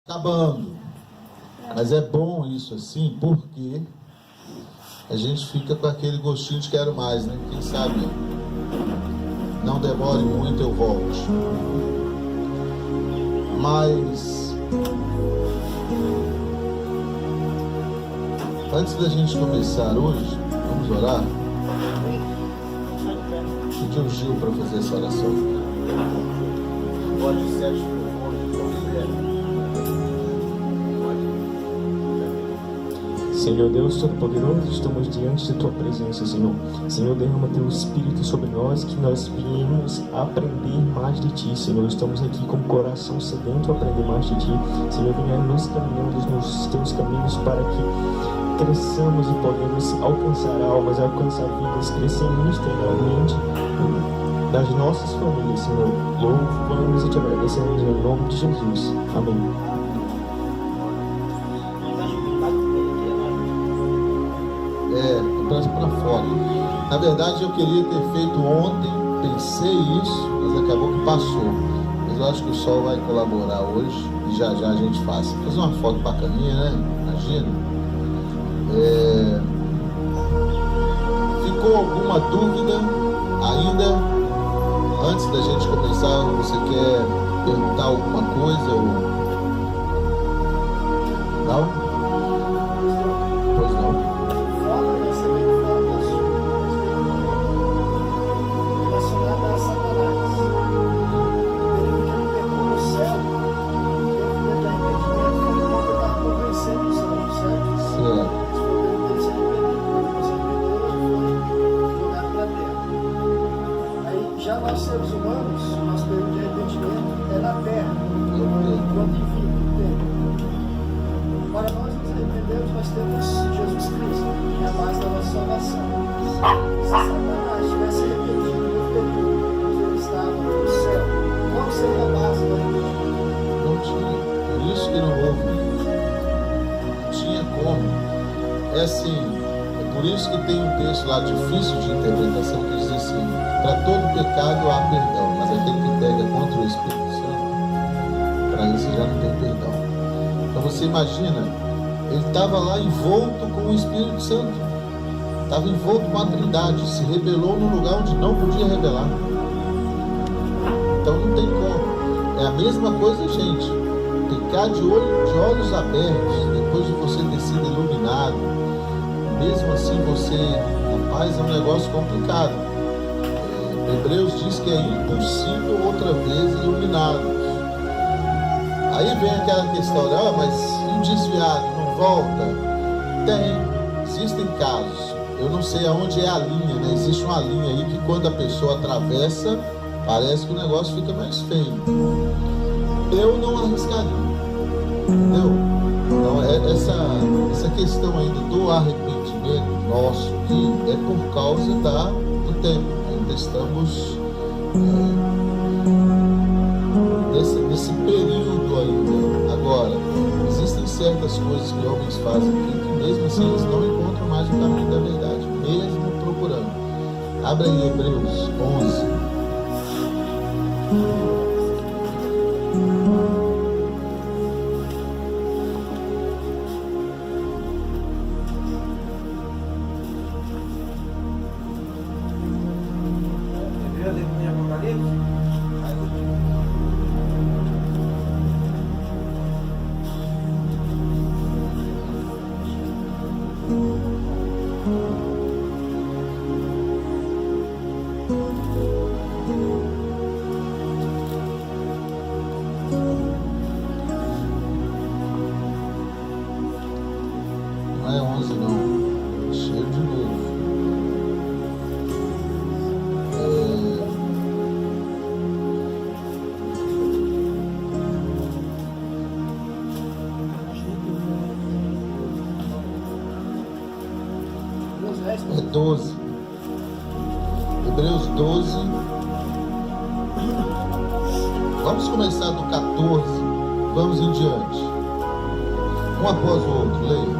acabando. Mas é bom isso assim, porque a gente fica com aquele gostinho de quero mais, né? Quem sabe não demore muito, eu volte. Mas antes da gente começar hoje, vamos orar. Pedir o Gil para fazer essa oração. Pode ser. Senhor Deus Todo-Poderoso, estamos diante de Tua presença, Senhor. Senhor, derrama Teu Espírito sobre nós, que nós viemos aprender mais de Ti, Senhor. Estamos aqui com o coração sedento a aprender mais de Ti. Senhor, venha nos caminhando nos Teus caminhos para que cresçamos e podemos alcançar almas, alcançar vidas, crescer ministerialmente das nossas famílias, Senhor. Louvamos e Te agradecemos em nome de Jesus. Amém. Para fora. Na verdade, eu queria ter feito ontem, pensei isso, mas acabou que passou. Mas eu acho que o sol vai colaborar hoje e já a gente faz. Vou fazer uma foto bacaninha, né? Imagina. Ficou alguma dúvida ainda? Antes da gente começar, você quer perguntar alguma coisa? Ou... Não? Pois não. Lá difícil de interpretação que diz assim: para todo pecado há perdão, mas aquele que pega contra o Espírito Santo, para isso já não tem perdão. Então você imagina, ele estava lá envolto com o Espírito Santo, estava envolto com a Trindade, se rebelou no lugar onde não podia rebelar. Então não tem como. É a mesma coisa, gente, pecar de olhos abertos, depois de você ter sido iluminado. Mesmo assim você, rapaz, é um negócio complicado. Hebreus diz que é impossível outra vez iluminados. Aí vem aquela questão, mas e o desviado não volta? Existem casos. Eu não sei aonde é a linha, né? Existe uma linha aí que quando a pessoa atravessa, parece que o negócio fica mais feio. Eu não arriscaria. Entendeu? Então essa questão ainda do arrependimento nosso, que é por causa do tempo. Ainda estamos nesse período ainda. Agora, existem certas coisas que homens fazem aqui que mesmo assim eles não encontram mais o caminho da verdade, mesmo procurando. Abre aí Hebreus 11. Não é 11 não, cheio de novo. É 12. Hebreus 12. Vamos começar do 14. Vamos em diante. Um após o outro, leia.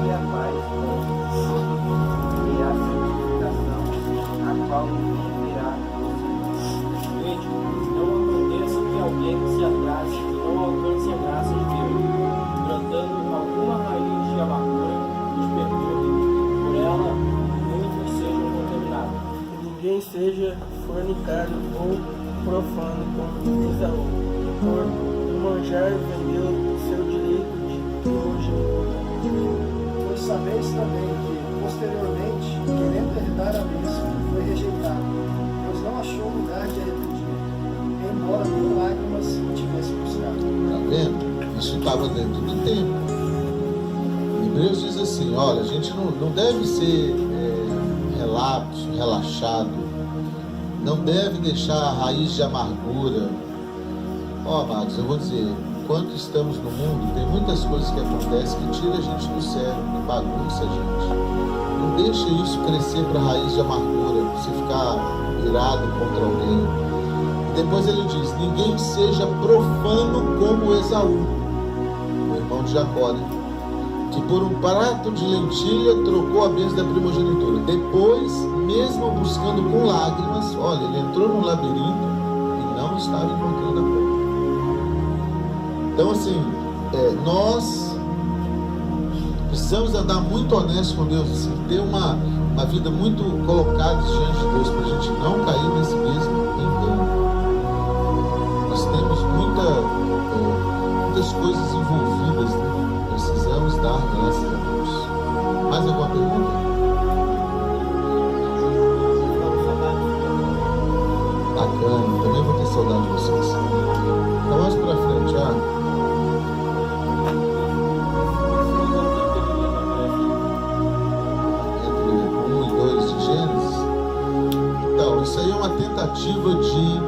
E a paz e a santificação, a qual virá. Gente, não aconteça que alguém se atrase e não alcance a graça de Deus. ou profano como Esaú, que por manjar vendeu o seu direito de primogenitura. Pois sabeis também que, posteriormente, querendo herdar a bênção, foi rejeitado, pois não achou lugar de arrependimento, embora com lágrimas o tivesse buscado. Está vendo? Isso estava dentro do tempo. Hebreus diz assim, olha, a gente não deve ser relapso, relaxado, não deve deixar a raiz de amargura. Amados, eu vou dizer, enquanto estamos no mundo, tem muitas coisas que acontecem que tiram a gente do sério, que bagunça a gente. Não deixa isso crescer para a raiz de amargura, você ficar irado contra alguém. E depois ele diz, ninguém seja profano como Esaú, o irmão de Jacó, né? Que por um prato de lentilha trocou a bênção da primogenitura. Depois, mesmo buscando com lágrimas, olha, ele entrou num labirinto e não estava encontrando a porta. Então assim, nós precisamos andar muito honestos com Deus, assim, ter uma vida muito colocada diante de Deus, para a gente não cair nesse mesmo engano. Nós temos muitas coisas envolvidas, né? Precisamos dar graças a Deus. Mais alguma pergunta? Bacana, também vou ter saudade de vocês. Então vamos para frente, entre 1 e 2 de Gênesis. Então, isso aí é uma tentativa de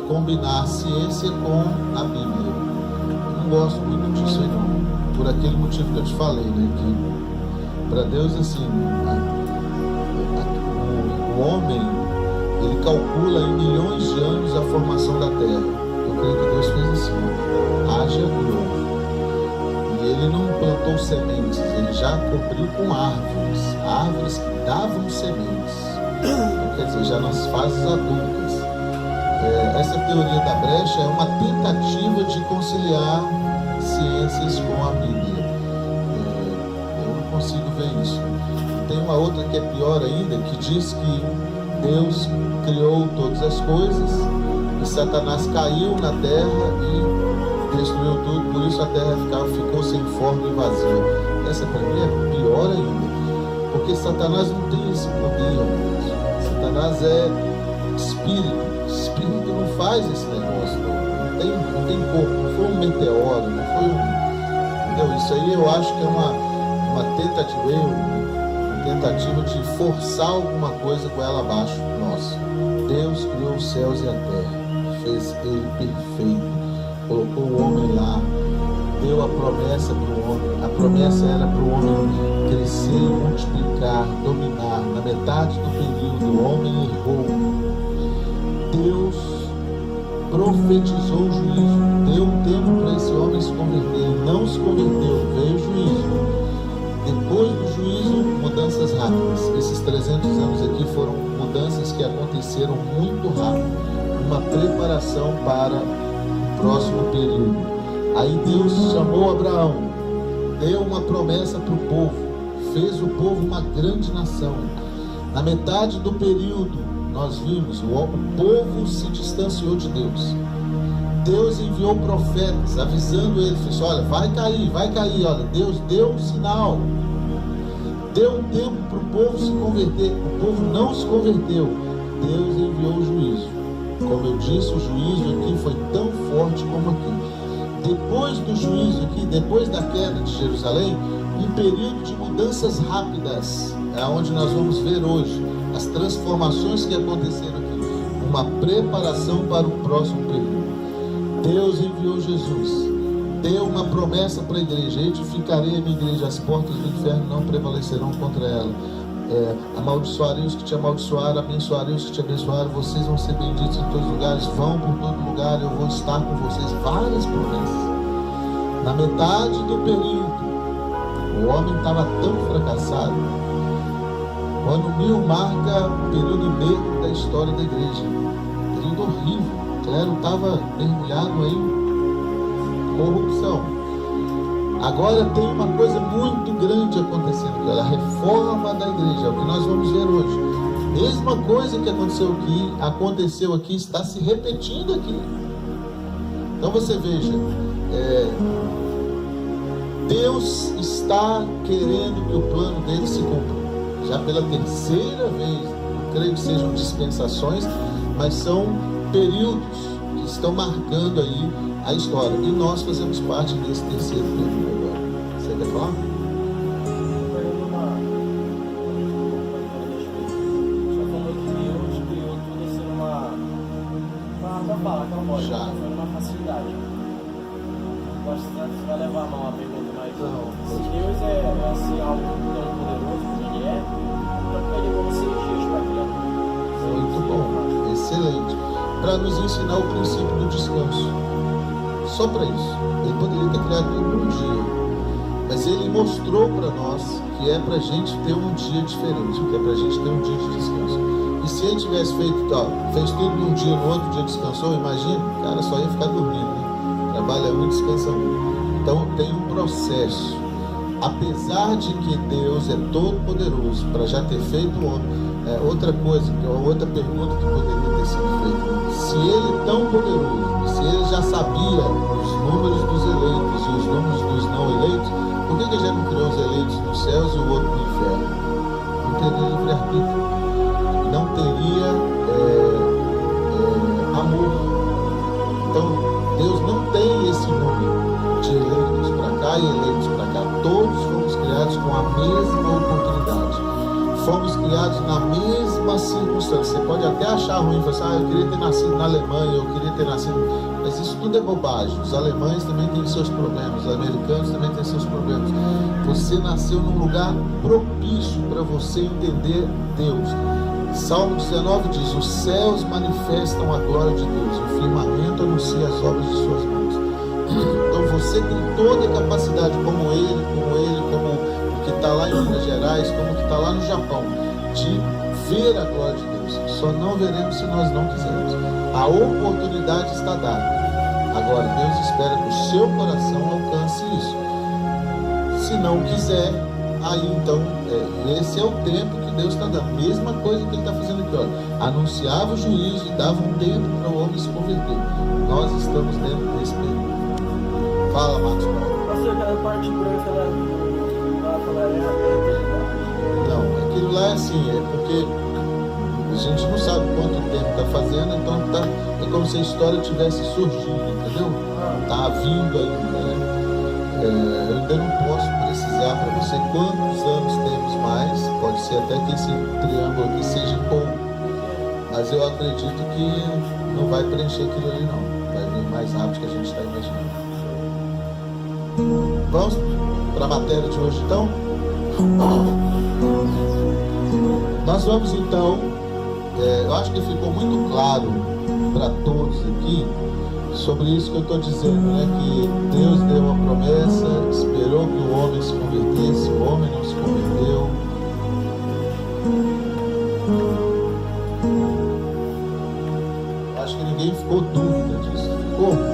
combinar a ciência com a Bíblia. Eu não gosto muito disso aí não. Por aquele motivo que eu te falei, né? Que para Deus, assim, o homem, ele calcula em milhões de anos a formação da Terra. Eu creio que Deus fez assim, haja globo. E ele não plantou sementes, ele já cobriu com árvores que davam sementes. Então, quer dizer, já nas fases adultas. Essa teoria da brecha é uma tentativa de conciliar ciências com a Bíblia. Eu não consigo ver isso. Tem uma outra que é pior ainda, que diz que Deus criou todas as coisas e Satanás caiu na terra e destruiu tudo, por isso a terra ficou sem forma e vazia. Essa para mim é pior ainda, porque Satanás não tem esse poder. Satanás é espírito não faz esse negócio, não tem corpo, não foi um meteoro, não foi Entendeu? Isso aí eu acho que é uma tentativa de forçar alguma coisa com ela abaixo. Nossa, Deus criou os céus e a terra, fez ele perfeito, colocou o homem lá, deu a promessa para o homem. A promessa era para o homem crescer, multiplicar, dominar. Na metade do período o homem errou. Deus profetizou o juízo, deu um tempo para esse homem se converter, ele não se converteu, veio o juízo. Depois do juízo, mudanças rápidas. Esses 300 anos aqui foram mudanças que aconteceram muito rápido, uma preparação para o próximo período. Aí Deus chamou Abraão, deu uma promessa para o povo, fez o povo uma grande nação. Na metade do período, nós vimos, o povo se distanciou de Deus. Deus enviou profetas, avisando eles, disse, olha, vai cair, olha, Deus deu um sinal. Deu um tempo para o povo se converter, o povo não se converteu. Deus enviou o juízo. Como eu disse, o juízo aqui foi tão forte como aqui. Depois do juízo aqui, depois da queda de Jerusalém, um período de mudanças rápidas, é onde nós vamos ver hoje as transformações que aconteceram aqui, uma preparação para o próximo período. Deus enviou Jesus, deu uma promessa para a igreja: edificarei a minha igreja, as portas do inferno não prevalecerão contra ela. Amaldiçoarei os que te amaldiçoaram, abençoarei os que te abençoaram, vocês vão ser benditos em todos os lugares, vão por todo lugar, eu vou estar com vocês. Várias promessas. Na metade do período, o homem estava tão fracassado. O ano 1000 marca o período negro da história da igreja. Período horrível. O clero estava mergulhado em corrupção. Agora tem uma coisa muito grande acontecendo, que é a reforma da igreja, é o que nós vamos ver hoje. mesma coisa que aconteceu aqui está se repetindo aqui. Então você veja, Deus está querendo que o plano dele se cumpra. Já pela terceira vez, não creio que sejam dispensações, mas são períodos que estão marcando aí a história. E nós fazemos parte desse terceiro período agora. Você quer falar? Já. Foi uma facilidade. Você vai levar a mão a pergunta, mas se Deus é assim, algo tão poderoso como Ele é, então Ele vai ser justo para criar. Muito bom, excelente. Para nos ensinar o princípio do descanso. Só para isso. Ele poderia ter criado tudo num dia, mas Ele mostrou para nós que é para a gente ter um dia diferente, que é para a gente ter um dia de descanso. E se Ele tivesse fez tudo num dia, no outro dia descansou, imagina, o cara só ia ficar dormindo, né? Trabalha um, descansa um. Então tem um processo. Apesar de que Deus é todo poderoso para já ter feito o homem, outra pergunta que poderia ter sido feita: se Ele é tão poderoso, se Ele já sabia os números dos eleitos e os números dos não eleitos, por que Ele já não criou os eleitos nos céus e o outro no inferno? Não teria livre-arbítrio, não teria amor. Então Deus não tem esse número de eleitos para cá e eleitos para cá. Todos fomos criados com a mesma oportunidade. Fomos criados na mesma circunstância. Você pode até achar ruim, falar assim, eu queria ter nascido na Alemanha, eu queria ter nascido... Mas isso tudo é bobagem. Os alemães também têm seus problemas, os americanos também têm seus problemas. Você nasceu num lugar propício para você entender Deus. Salmo 19 diz: os céus manifestam a glória de Deus, o firmamento anuncia as obras de suas mãos. Então você tem toda a capacidade, como o que está lá em Minas Gerais, como o que está lá no Japão, de ver a glória de Deus. Só não veremos se nós não quisermos. A oportunidade está dada. Agora Deus espera que o seu coração alcance isso. Se não quiser, aí então esse é o tempo que Deus está dando. Mesma coisa que Ele está fazendo aqui, olha. Anunciava o juízo e dava um tempo para o homem se converter. Nós estamos dentro desse período. Fala, Marcos Paulo. Pastor, aquela parte branca lá é a eternidade. Não, aquilo lá é assim, é porque a gente não sabe quanto tempo está fazendo, então é como se a história tivesse surgindo, entendeu? Está vindo ainda, né? Eu ainda não posso precisar para você quantos anos temos mais. Pode ser até que esse triângulo aqui seja pouco, mas eu acredito que não vai preencher aquilo ali não. Vai vir mais rápido que a gente está imaginando. Vamos para a matéria de hoje então? Nós vamos então, eu acho que ficou muito claro para todos aqui sobre isso que eu estou dizendo, né? Que Deus deu uma promessa, esperou que o homem se convertesse, o homem não se converteu. Acho que ninguém ficou dúvida disso, ficou?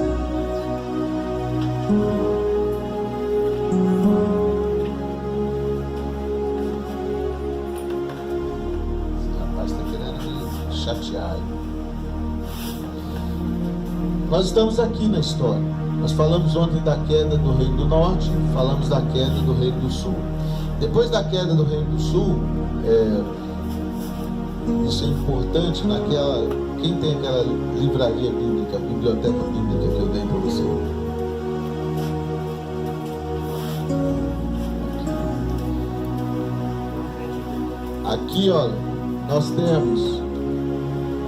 Chatear. Nós estamos aqui na história. Nós falamos ontem da queda do Reino do Norte, falamos da queda do Reino do Sul. Depois da queda do Reino do Sul, isso é importante naquela. Quem tem aquela livraria bíblica, biblioteca bíblica que eu dei para você? Aqui, olha, nós temos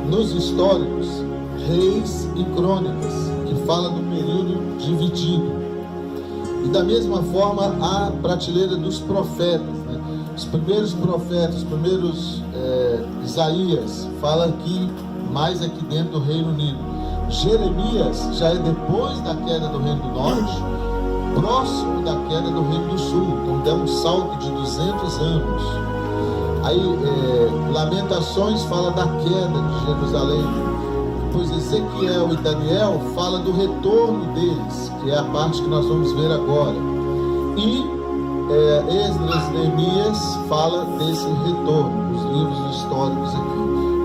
nos históricos Reis e Crônicas, que fala do período dividido. E da mesma forma a prateleira dos profetas, né? Os primeiros profetas, os primeiros Isaías fala aqui, mais aqui dentro do Reino Unido. Jeremias já é depois da queda do Reino do Norte, próximo da queda do Reino do Sul. Então dá um salto de 200 anos. Aí, Lamentações fala da queda de Jerusalém. Depois Ezequiel e Daniel fala do retorno deles, que é a parte que nós vamos ver agora. E Esdras, Neemias fala desse retorno, os livros históricos aqui.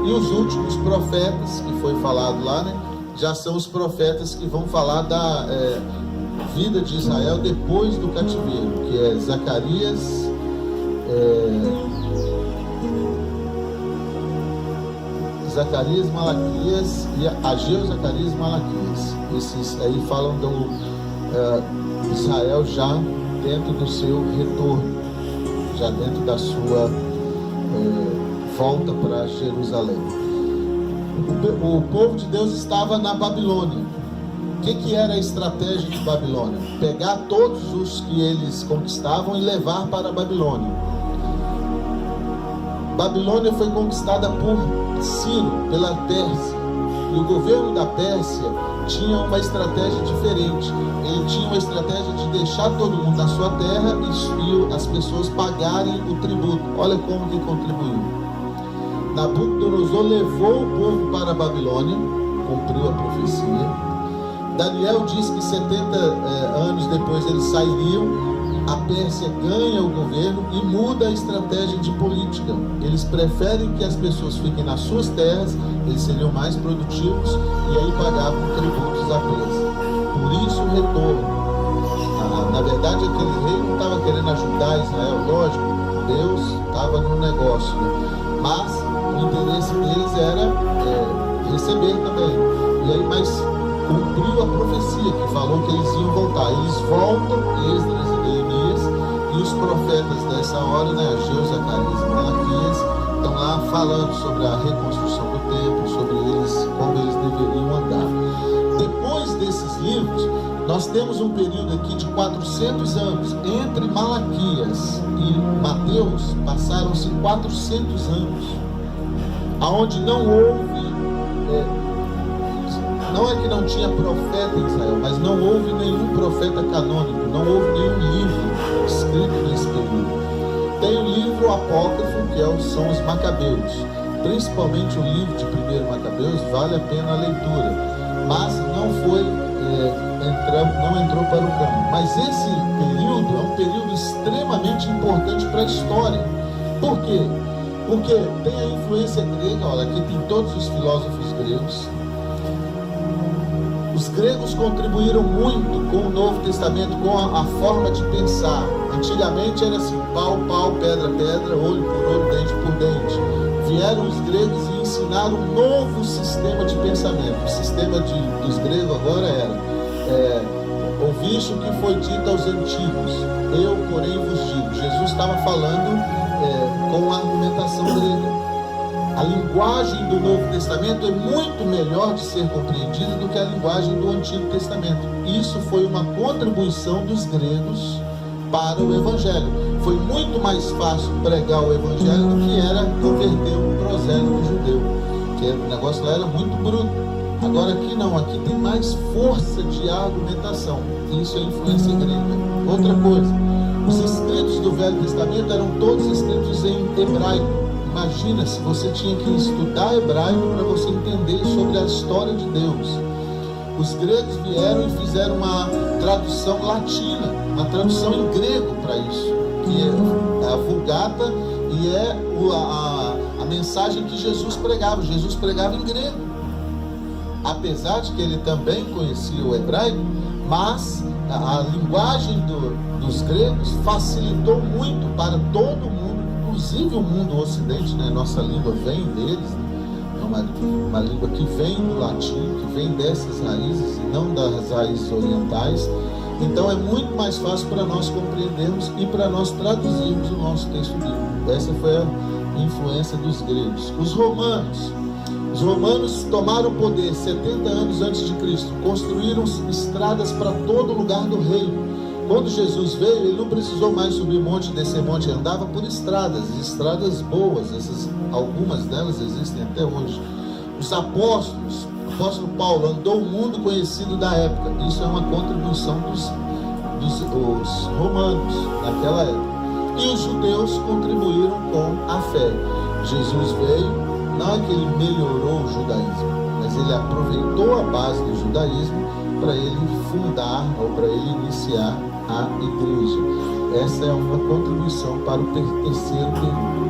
E os últimos profetas que foi falado lá, né, já são os profetas que vão falar da vida de Israel depois do cativeiro, que é Zacarias, Malaquias e Ageu, Zacarias e Malaquias. Esses aí falam do Israel já dentro do seu retorno, já dentro da sua volta para Jerusalém. O povo de Deus estava na Babilônia. O que era a estratégia de Babilônia? Pegar todos os que eles conquistavam e levar para a Babilônia. Babilônia foi conquistada por Ciro, pela Pérsia. E o governo da Pérsia tinha uma estratégia diferente. Ele tinha uma estratégia de deixar todo mundo na sua terra e as pessoas pagarem o tributo. Olha como que contribuiu. Nabucodonosor levou o povo para a Babilônia, cumpriu a profecia. Daniel diz que 70 anos depois eles sairiam. A Pérsia ganha o governo e muda a estratégia de política. Eles preferem que as pessoas fiquem nas suas terras, eles seriam mais produtivos e aí pagavam tributos à Pérsia. Por isso o retorno. Na verdade, aquele rei não estava querendo ajudar Israel, lógico, Deus estava no negócio, né? Mas o interesse deles era receber também. E aí, mas cumpriu a profecia que falou que eles iam voltar. Eles voltam, Esdras e Neemias, e os profetas dessa hora, né, Ageu, Zacarias e Malaquias, estão lá falando sobre a reconstrução do templo, sobre eles, como eles deveriam andar. Depois desses livros, nós temos um período aqui de 400 anos. Entre Malaquias e Mateus, passaram-se 400 anos, aonde não houve... não é que não tinha profeta em Israel, mas não houve nenhum profeta canônico, não houve nenhum livro escrito nesse período. Tem o livro apócrifo, que são os Macabeus. Principalmente o livro de 1 Macabeus vale a pena a leitura, mas não foi, não entrou para o campo. Mas esse período é um período extremamente importante para a história. Por quê? Porque tem a influência grega, olha, aqui tem todos os filósofos gregos. Os gregos contribuíram muito com o Novo Testamento, com a forma de pensar. Antigamente era assim, pau, pau, pedra, pedra, olho por olho, dente por dente. Vieram os gregos e ensinaram um novo sistema de pensamento. O sistema dos gregos agora era, ouviste o que foi dito aos antigos, eu, porém, vos digo. Jesus estava falando com a argumentação grega. A linguagem do Novo Testamento é muito melhor de ser compreendida do que a linguagem do Antigo Testamento. Isso foi uma contribuição dos gregos para o Evangelho. Foi muito mais fácil pregar o Evangelho do que era converter um prosélito judeu, que o negócio lá era muito bruto. Agora aqui não, aqui tem mais força de argumentação. Isso é influência grega. Outra coisa, os escritos do Velho Testamento eram todos escritos em hebraico. Imagina se você tinha que estudar hebraico para você entender sobre a história de Deus. Os gregos vieram e fizeram uma tradução latina, uma tradução em grego para isso, que é a Vulgata e é a mensagem que Jesus pregava. Jesus pregava em grego, apesar de que ele também conhecia o hebraico, mas a linguagem dos gregos facilitou muito para todo mundo. Inclusive o mundo ocidente, né? Nossa língua vem deles, é uma língua que vem do latim, que vem dessas raízes e não das raízes orientais. Então é muito mais fácil para nós compreendermos e para nós traduzirmos o nosso texto bíblico. Essa foi a influência dos gregos. Os romanos tomaram o poder 70 anos antes de Cristo, construíram estradas para todo lugar do reino. Quando Jesus veio, ele não precisou mais subir monte, descer monte, ele andava por estradas boas, algumas delas existem até hoje. Os apóstolos, o apóstolo Paulo andou o mundo conhecido da época. Isso é uma contribuição dos romanos naquela época. E os judeus contribuíram com a fé. Jesus veio, não é que ele melhorou o judaísmo, mas ele aproveitou a base do judaísmo para ele fundar ou para ele iniciar a igreja. essa é uma contribuição para o terceiro período.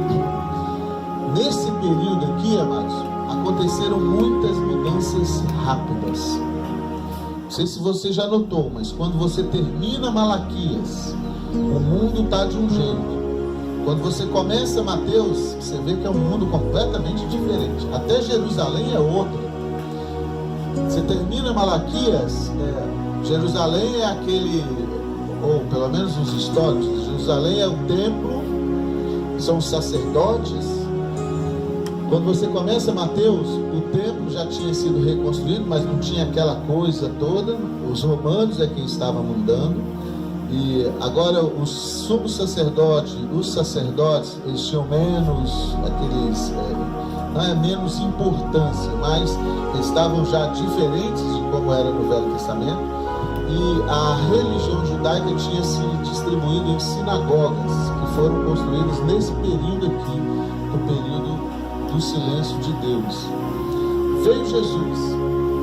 Nesse período aqui, amados, aconteceram muitas mudanças rápidas. Não sei se você já notou, mas quando você termina Malaquias, o mundo está de um jeito. Quando você começa Mateus, você vê que é um mundo completamente diferente. Até Jerusalém é outra. Você termina Malaquias, Jerusalém é aquele, ou pelo menos os históricos, Jerusalém é o templo, são os sacerdotes. Quando você começa Mateus, o templo já tinha sido reconstruído, mas não tinha aquela coisa toda. Os romanos é quem estava mandando. E agora os subsacerdotes, os sacerdotes, eles tinham menos aqueles, não é menos importância, mas estavam já diferentes de como era no Velho Testamento. E a religião judaica tinha se distribuído em sinagogas, que foram construídas nesse período aqui, no período do silêncio de Deus. Veio Jesus.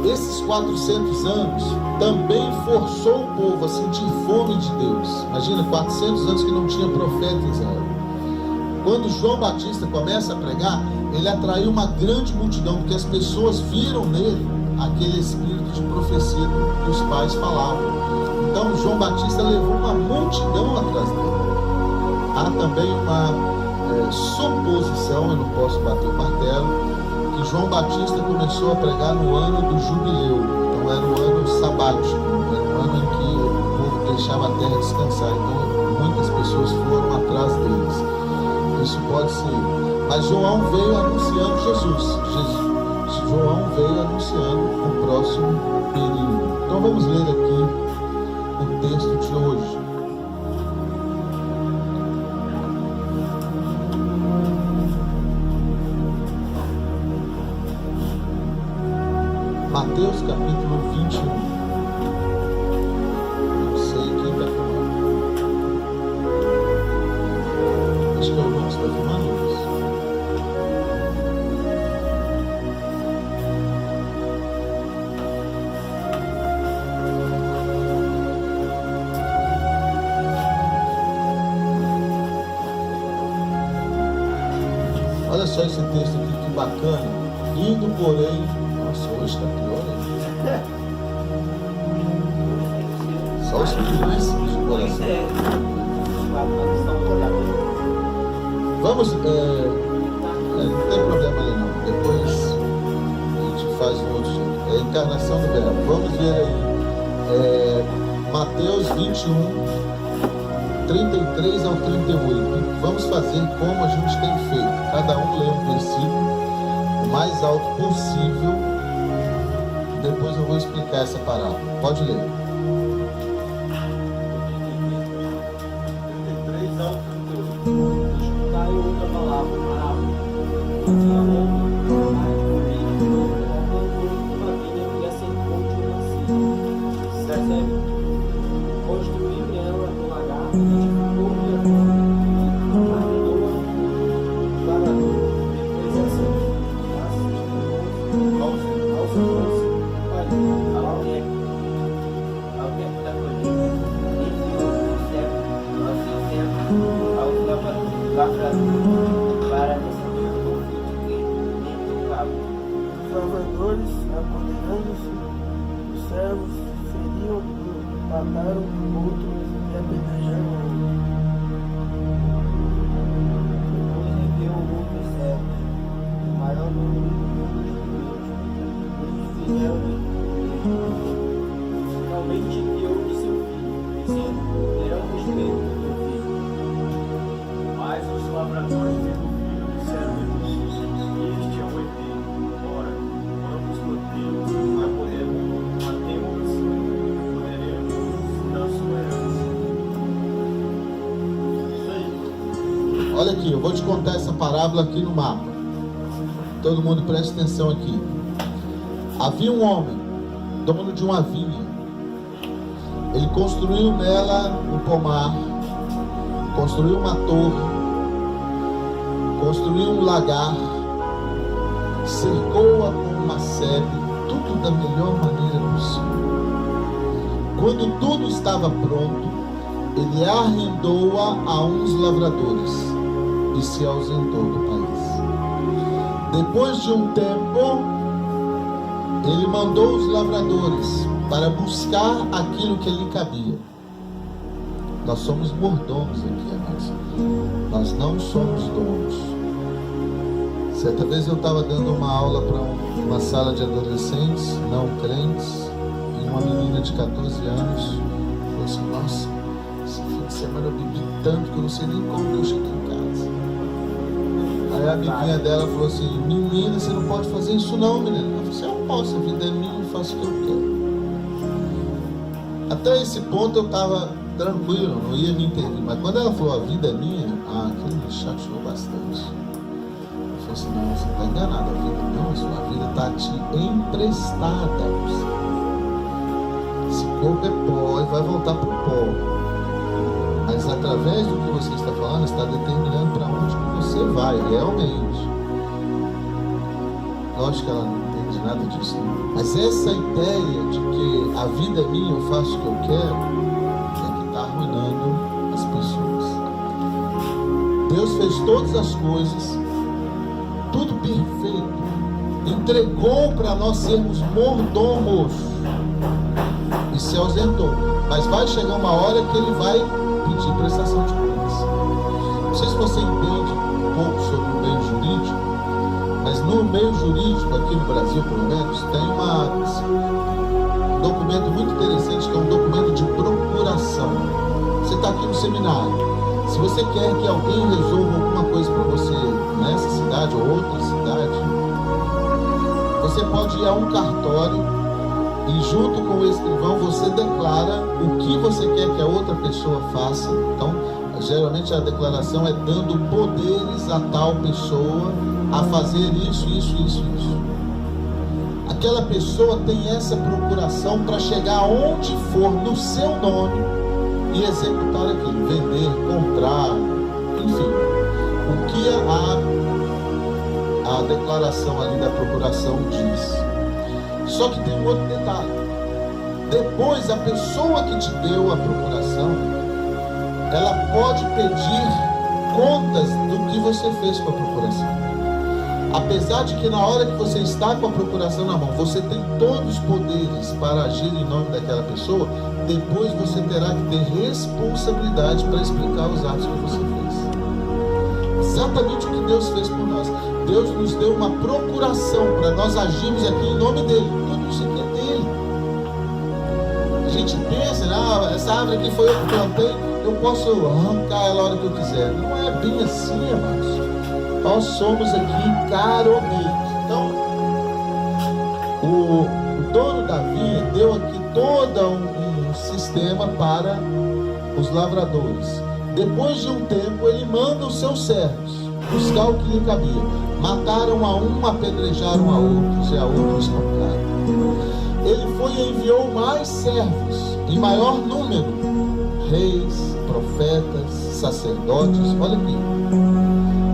Esses 400 anos também forçou o povo a sentir fome de Deus. Imagina, 400 anos que não tinha profeta em Israel. Quando João Batista começa a pregar, ele atraiu uma grande multidão, porque as pessoas viram nele aquele espírito de profecia que os pais falavam. Então João Batista levou uma multidão atrás dele. Há também uma suposição, eu não posso bater o martelo, que João Batista começou a pregar no ano do jubileu. Então era o ano sabático, era o ano em que o povo deixava a terra descansar. Então muitas pessoas foram atrás deles. Isso pode ser. Mas João veio anunciando Jesus. João veio anunciando o próximo período. Então vamos ler aqui o texto de hoje. Mateus capítulo 21. Não sei quem está filmando. Acho que é o Lucas que está filmando, Lucas. Olha só esse texto aqui, que bacana. Indo, porém, nossa, hoje está pior, né? Só os filhos de coração. Vamos, não tem problema ali não. Depois a gente faz um outro jeito. É a encarnação do verbo. Vamos ver aí. Mateus 21, 33 ao 38. Vamos fazer como a gente tem feito. Cada um lê um versículo o mais alto possível. Depois eu vou explicar essa parábola. Pode ler. 33 ao 38. Escutai outra palavra, parábola. Tinha um homem, mais político, uma vinha que assentou de uma cidade. Percebe? Construiu nela um lagar, edificou-lhe a torre, arrendou-a para depois aos irmãos. Ao tempo da colheita, enviou o servo aos seus servos, aos lavradores, para receber o convite que nem tocava. Os lavradores, apoderando-se, os servos feriam, mataram o outro e apedrejaram o outro. Depois enviou outros servos, o maior número dos judeus. Eles fizeram finalmente enviou de seu filho, dizendo: terão respeito do teu filho. Mas os lavradores vendo o filho disseram entre si: este é um herdeiro. Ora, vamos mantê-lo, matemos-lo, poderemos dar sua herança. Isso aí. Olha aqui, eu vou te contar essa parábola aqui no mapa. Todo mundo preste atenção aqui. Havia um homem, dono de uma vinha. Ele construiu nela um pomar, construiu uma torre, construiu um lagar, cercou-a com uma sebe, tudo da melhor maneira possível. Quando tudo estava pronto, ele arrendou-a a uns lavradores e se ausentou do país. Depois de um tempo, ele mandou os lavradores para buscar aquilo que lhe cabia. Nós somos mordomos aqui, amados. Nós não somos donos. Certa vez eu estava dando uma aula para uma sala de adolescentes não crentes, e uma menina de 14 anos falou assim: nossa, esse fim de semana eu bebi tanto que eu não sei nem como eu cheguei em casa. Aí a amiguinha dela falou assim: menina, você não pode fazer isso não, menina. Eu falei assim: eu posso, a vida é minha, eu faço o que eu quero. Até esse ponto eu estava tranquilo, não ia me intervir. Mas quando ela falou a vida é minha, aquilo me chateou bastante. Eu falei assim: não, você está enganado, a vida não é sua, a vida está te emprestada. Esse corpo é pó e vai voltar para o pó. Mas através do que você está falando, está determinando para onde que você vai, realmente. Lógico que ela não entende nada disso, não. Mas essa ideia de que a vida é minha, eu faço o que eu quero, arruinando as pessoas. Deus fez todas as coisas, tudo perfeito, entregou para nós sermos mordomos e se ausentou. Mas vai chegar uma hora que ele vai pedir prestação de contas. Não sei se você entende um pouco sobre o meio jurídico, mas no meio jurídico, aqui no Brasil pelo menos, tem um documento muito interessante, que é um documento de procuração. Você está aqui no seminário. Se você quer que alguém resolva alguma coisa para você nessa cidade ou outra cidade, você pode ir a um cartório e junto com o escrivão você declara o que você quer que a outra pessoa faça. Então, geralmente a declaração é dando poderes a tal pessoa a fazer isso. Aquela pessoa tem essa procuração para chegar aonde for no seu nome e executar aquilo, vender, comprar, enfim, o que a declaração ali da procuração diz. Só que tem um outro detalhe: depois a pessoa que te deu a procuração, ela pode pedir contas do que você fez com a procuração. Apesar de que na hora que você está com a procuração na mão, você tem todos os poderes para agir em nome daquela pessoa, depois você terá que ter responsabilidade para explicar os atos que você fez. Exatamente o que Deus fez por nós. Deus nos deu uma procuração para nós agirmos aqui em nome dele. Tudo isso aqui é dele. A gente pensa, essa árvore aqui foi eu que plantei, eu posso arrancar ela a hora que eu quiser. Não é bem assim, amados. Nós somos aqui caroneiros. Então, o dono da vinha deu aqui todo um sistema para os lavradores. Depois de um tempo, ele manda os seus servos buscar o que lhe cabia. Mataram a um, apedrejaram a outros e a outros espancaram. Ele foi e enviou mais servos, em maior número, reis, profetas, sacerdotes. Olha aqui.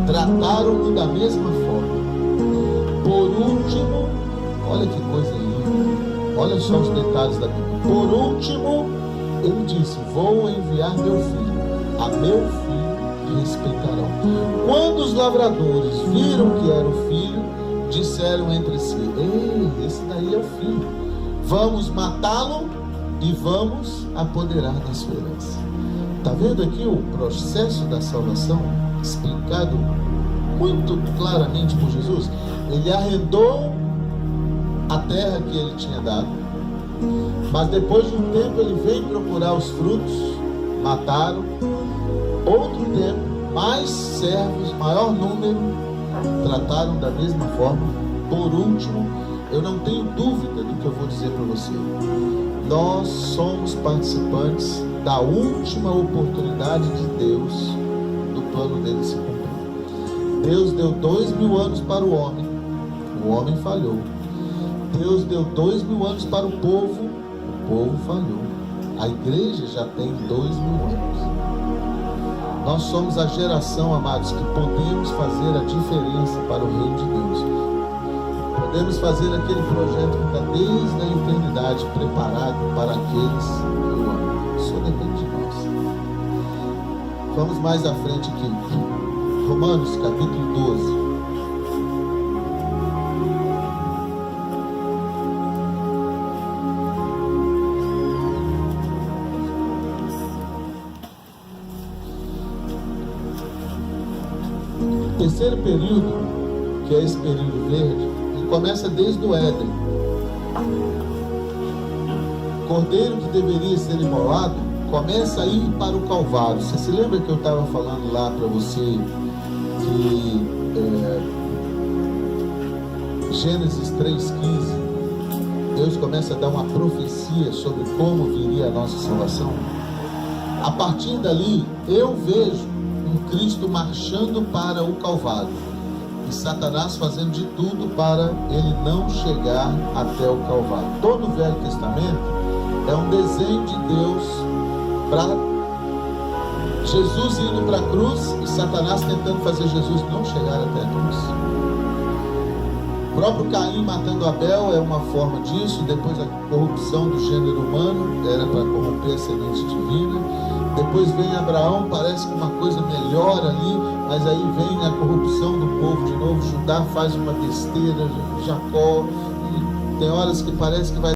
Trataram-no da mesma forma. Por último, olha que coisa linda, olha só os detalhes da Bíblia. Por último, ele disse: vou enviar meu filho, a meu filho respeitarão. Quando os lavradores viram que era o filho, disseram entre si: ei, esse daí é o filho, vamos matá-lo e vamos apoderar da sua herança. Está vendo aqui o processo da salvação explicado muito claramente por Jesus? Ele arrendou a terra que ele tinha dado, mas depois de um tempo ele veio procurar os frutos, mataram. Outro tempo, mais servos, maior número, trataram da mesma forma. Por último, eu não tenho dúvida do que eu vou dizer para você: nós somos participantes da última oportunidade de Deus, do plano dele se cumprir. Deus deu 2000 anos para o homem falhou. Deus deu 2000 anos para o povo falhou. A igreja já tem 2000 anos. Nós somos a geração, amados, que podemos fazer a diferença para o reino de Deus. Podemos fazer aquele projeto que está desde a eternidade preparado para aqueles que o amam. Só depende de nós. Vamos mais à frente aqui. Romanos capítulo 12. O terceiro período, que é esse período verde, ele começa desde o Éden. O cordeiro que deveria ser imolado começa a ir para o Calvário. Você se lembra que eu estava falando lá para você que Gênesis 3,15, Deus começa a dar uma profecia sobre como viria a nossa salvação? A partir dali, eu vejo um Cristo marchando para o Calvário e Satanás fazendo de tudo para ele não chegar até o Calvário. Todo o Velho Testamento é um desenho de Deus para Jesus indo para a cruz e Satanás tentando fazer Jesus não chegar até a cruz. O próprio Caim matando Abel é uma forma disso. Depois a corrupção do gênero humano era para corromper a semente divina. Depois vem Abraão, parece que uma coisa melhor ali, mas aí vem a corrupção do povo de novo. Judá faz uma besteira, Jacó, e tem horas que parece que vai